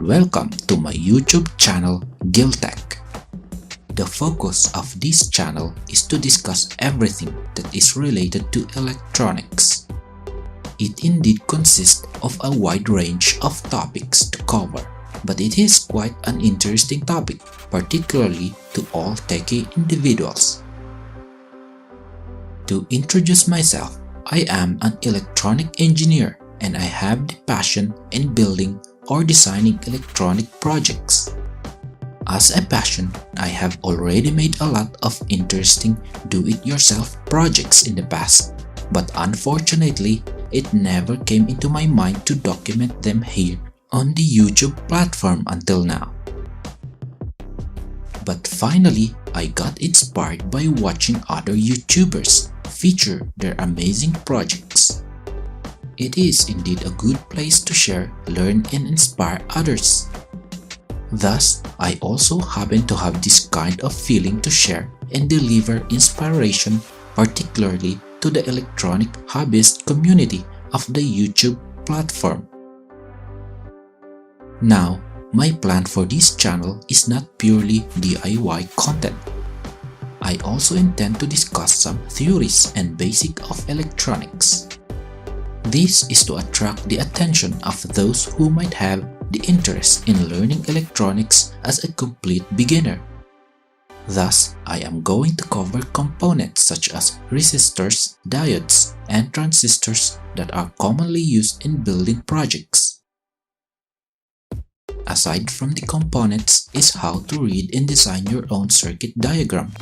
welcome to my YouTube channel Gil Tech. The focus of this channel is to discuss everything that is related to electronics. It indeed consists of a wide range of topics to cover, but it is quite an interesting topic, particularly to all techie individuals. To introduce myself, I am an electronic engineer and I have the passion in building or designing electronic projects. As a passion, I have already made a lot of interesting do-it-yourself projects in the past, but unfortunately, it never came into my mind to document them here on the YouTube platform until now. But finally, I got inspired by watching other YouTubers feature their amazing projects. It is indeed a good place to share, learn, and inspire others. Thus, I also happen to have this kind of feeling to share and deliver inspiration, particularly to the electronic hobbyist community of the YouTube platform. Now, my plan for this channel is not purely DIY content. I also intend to discuss some theories and basics of electronics. This is to attract the attention of those who might have the interest in learning electronics as a complete beginner. Thus, I am going to cover components such as resistors, diodes, and transistors that are commonly used in building projects. Aside from the components is how to read and design your own circuit diagram.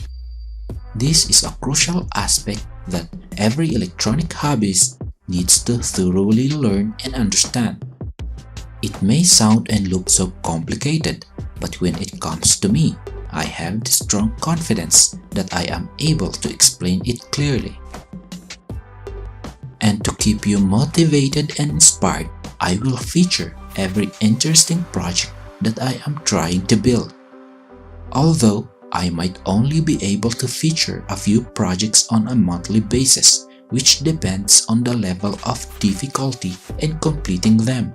This is a crucial aspect that every electronic hobbyist needs to thoroughly learn and understand. It may sound and look so complicated, but when it comes to me, I have the strong confidence that I am able to explain it clearly. And to keep you motivated and inspired, I will feature every interesting project that I am trying to build. Although I might only be able to feature a few projects on a monthly basis, which depends on the level of difficulty in completing them.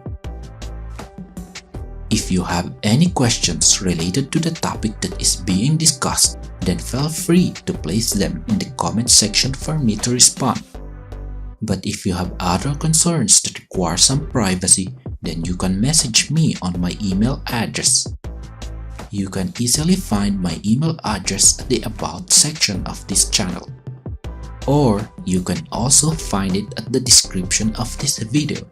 If you have any questions related to the topic that is being discussed, then feel free to place them in the comment section for me to respond. But if you have other concerns that require some privacy, then you can message me on my email address. You can easily find my email address at the About section of this channel. Or you can also find it at the description of this video.